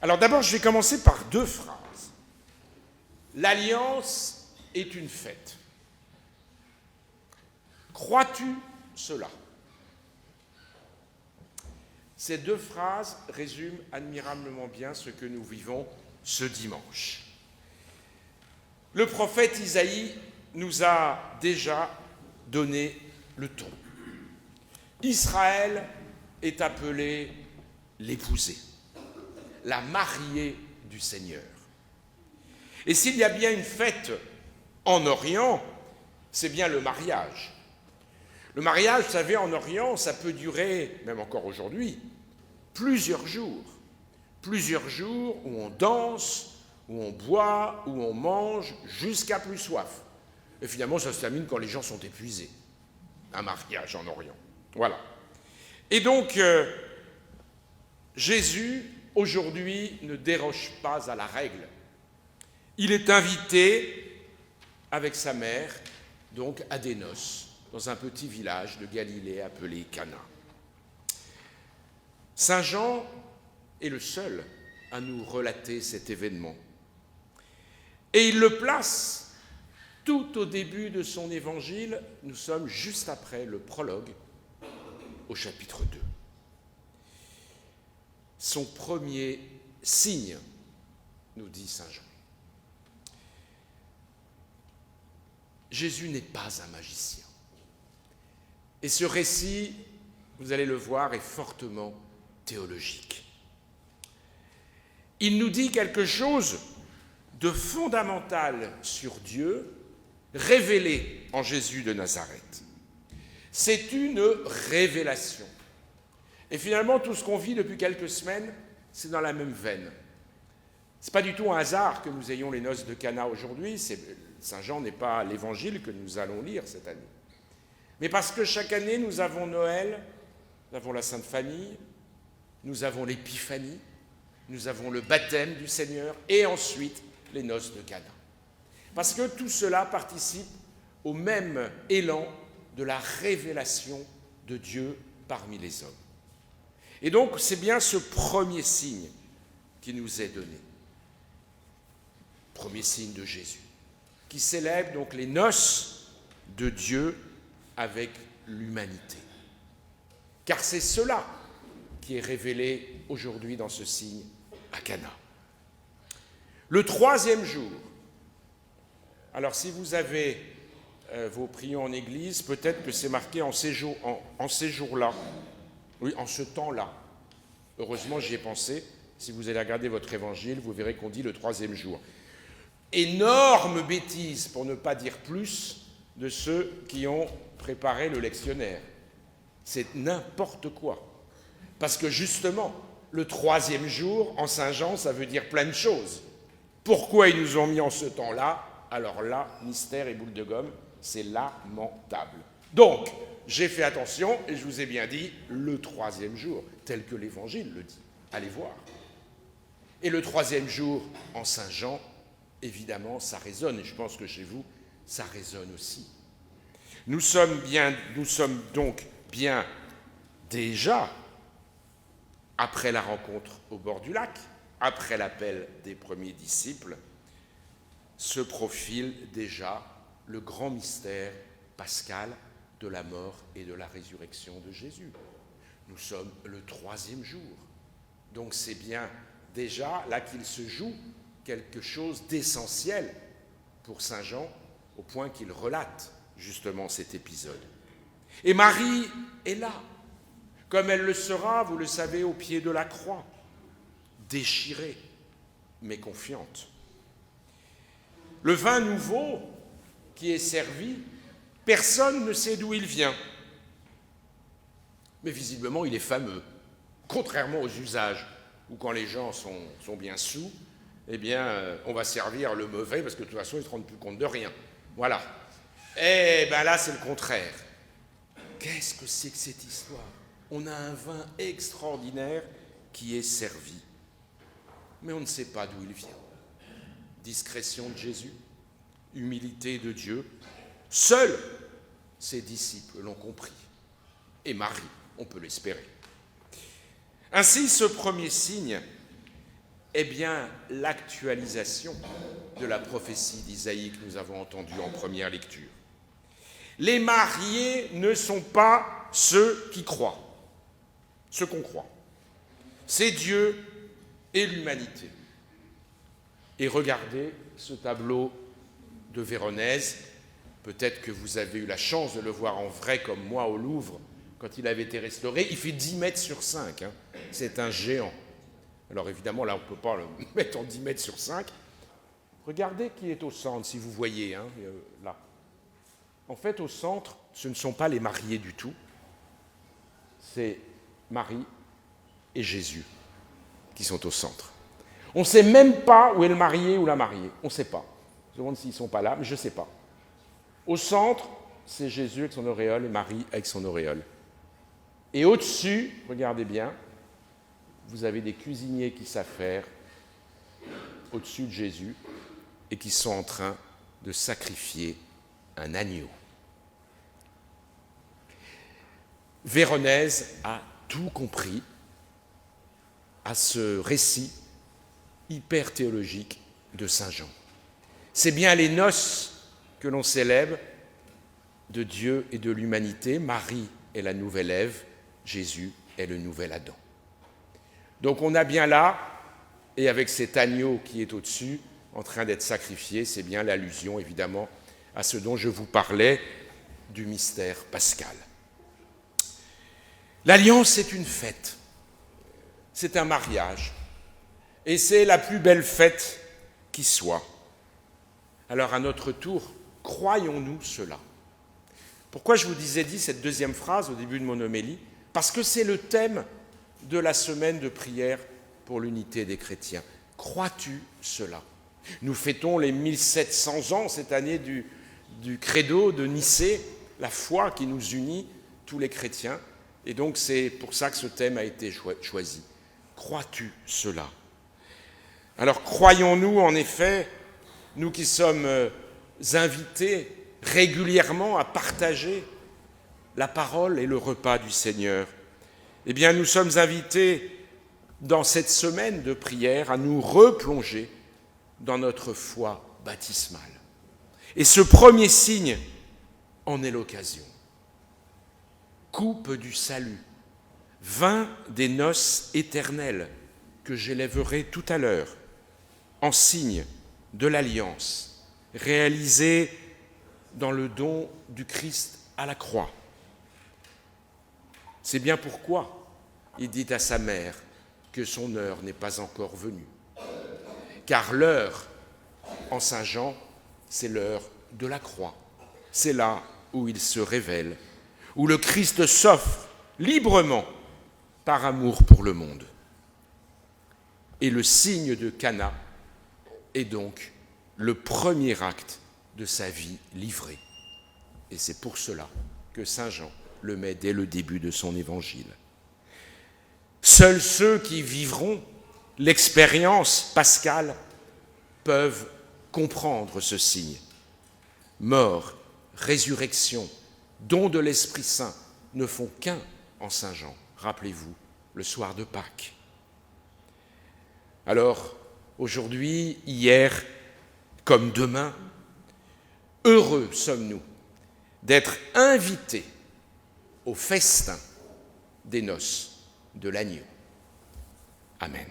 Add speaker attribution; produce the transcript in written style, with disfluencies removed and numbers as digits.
Speaker 1: Alors d'abord, je vais commencer par deux phrases. L'alliance est une fête. Crois-tu cela? Ces deux phrases résument admirablement bien ce que nous vivons ce dimanche. Le prophète Isaïe nous a déjà donné le ton. Israël est appelé l'épousée, la mariée du Seigneur. Et s'il y a bien une fête en Orient, c'est bien le mariage. Le mariage, vous savez, en Orient, ça peut durer, même encore aujourd'hui, plusieurs jours. Plusieurs jours où on danse, où on boit, où on mange, jusqu'à plus soif. Et finalement, ça se termine quand les gens sont épuisés. Un mariage en Orient. Voilà. Et donc, Jésus, aujourd'hui, ne déroge pas à la règle. Il est invité avec sa mère, donc à des noces, dans un petit village de Galilée appelé Cana. Saint Jean est le seul à nous relater cet événement. Et il le place tout au début de son évangile. Nous sommes juste après le prologue au chapitre 2. Son premier signe, nous dit Saint Jean. Jésus n'est pas un magicien. Et ce récit, vous allez le voir, est fortement théologique. Il nous dit quelque chose de fondamental sur Dieu, révélé en Jésus de Nazareth. C'est une révélation. Et finalement, tout ce qu'on vit depuis quelques semaines, c'est dans la même veine. Ce n'est pas du tout un hasard que nous ayons les noces de Cana aujourd'hui. Saint Jean n'est pas l'évangile que nous allons lire cette année. Mais parce que chaque année, nous avons Noël, nous avons la Sainte Famille, nous avons l'Épiphanie, nous avons le baptême du Seigneur et ensuite les noces de Cana. Parce que tout cela participe au même élan de la révélation de Dieu parmi les hommes. Et donc, c'est bien ce premier signe qui nous est donné. Premier signe de Jésus, qui célèbre donc les noces de Dieu avec l'humanité. Car c'est cela qui est révélé aujourd'hui dans ce signe à Cana. Le troisième jour, alors si vous avez vos prions en église, peut-être que c'est marqué en ces jours-là, oui, en ce temps-là. Heureusement, j'y ai pensé. Si vous allez regarder votre évangile, vous verrez qu'on dit le troisième jour. Énorme bêtise, pour ne pas dire plus, de ceux qui ont préparé le lectionnaire. C'est n'importe quoi. Parce que justement, le troisième jour, en Saint Jean, ça veut dire plein de choses. Pourquoi ils nous ont mis en ce temps-là? Alors là, mystère et boule de gomme, c'est lamentable. Donc, j'ai fait attention et je vous ai bien dit le troisième jour, tel que l'Évangile le dit. Allez voir. Et le troisième jour, en Saint Jean, évidemment, ça résonne, et je pense que chez vous, ça résonne aussi. Nous sommes donc bien déjà, après la rencontre au bord du lac, après l'appel des premiers disciples, se profile déjà le grand mystère pascal de la mort et de la résurrection de Jésus. Nous sommes le troisième jour. Donc c'est bien déjà là qu'il se joue quelque chose d'essentiel pour Saint Jean, au point qu'il relate justement cet épisode. Et Marie est là, comme elle le sera, vous le savez, au pied de la croix, déchirée, mais confiante. Le vin nouveau qui est servi, personne ne sait d'où il vient. Mais visiblement, il est fameux, contrairement aux usages, où quand les gens sont bien saouls, eh bien, on va servir le mauvais, parce que de toute façon, ils ne se rendent plus compte de rien. Voilà. Eh bien là, c'est le contraire. Qu'est-ce que c'est que cette histoire? On a un vin extraordinaire qui est servi. Mais on ne sait pas d'où il vient. Discrétion de Jésus, humilité de Dieu. Seuls ses disciples l'ont compris. Et Marie, on peut l'espérer. Ainsi, ce premier signe est bien l'actualisation de la prophétie d'Isaïe que nous avons entendue en première lecture. Les mariés ne sont pas ceux qui croient, ceux qu'on croit. C'est Dieu et l'humanité. Et regardez ce tableau de Véronèse. Peut-être que vous avez eu la chance de le voir en vrai comme moi au Louvre quand il avait été restauré. Il fait 10 mètres sur 5. C'est un géant. Alors évidemment, là, on ne peut pas le mettre en 10 mètres sur 5. Regardez qui est au centre, si vous voyez, là. En fait, au centre, ce ne sont pas les mariés du tout. C'est Marie et Jésus qui sont au centre. On ne sait même pas où est le marié ou la mariée. On ne sait pas. Je me demande s'ils ne sont pas là, mais je ne sais pas. Au centre, c'est Jésus avec son auréole et Marie avec son auréole. Et au-dessus, regardez bien, vous avez des cuisiniers qui savent faire au-dessus de Jésus et qui sont en train de sacrifier un agneau. Véronèse a tout compris à ce récit hyper théologique de Saint Jean. C'est bien les noces que l'on célèbre de Dieu et de l'humanité. Marie est la nouvelle Ève, Jésus est le nouvel Adam. Donc on a bien là, et avec cet agneau qui est au-dessus, en train d'être sacrifié, c'est bien l'allusion évidemment à ce dont je vous parlais du mystère pascal. L'alliance, c'est une fête, c'est un mariage, et c'est la plus belle fête qui soit. Alors à notre tour, croyons-nous cela? Pourquoi je vous dit cette deuxième phrase au début de mon homélie? Parce que c'est le thème de la semaine de prière pour l'unité des chrétiens. Crois-tu cela? Nous fêtons les 1700 ans cette année du credo de Nicée, la foi qui nous unit, tous les chrétiens. Et donc c'est pour ça que ce thème a été choisi. Crois-tu cela? Alors croyons-nous en effet, nous qui sommes invités régulièrement à partager la parole et le repas du Seigneur, eh bien nous sommes invités dans cette semaine de prière à nous replonger dans notre foi baptismale. Et ce premier signe en est l'occasion. Coupe du salut, vin des noces éternelles que j'élèverai tout à l'heure, en signe de l'alliance réalisée dans le don du Christ à la croix. C'est bien pourquoi il dit à sa mère que son heure n'est pas encore venue. Car l'heure, en Saint Jean, c'est l'heure de la croix. C'est là où il se révèle, où le Christ s'offre librement par amour pour le monde. Et le signe de Cana est donc le premier acte de sa vie livrée. Et c'est pour cela que Saint Jean le met dès le début de son évangile. Seuls ceux qui vivront l'expérience pascale peuvent comprendre ce signe. Mort, résurrection, don de l'Esprit Saint ne font qu'un en Saint Jean. Rappelez-vous, le soir de Pâques. Alors, aujourd'hui, hier, comme demain, heureux sommes-nous d'être invités au festin des noces de l'agneau. Amen.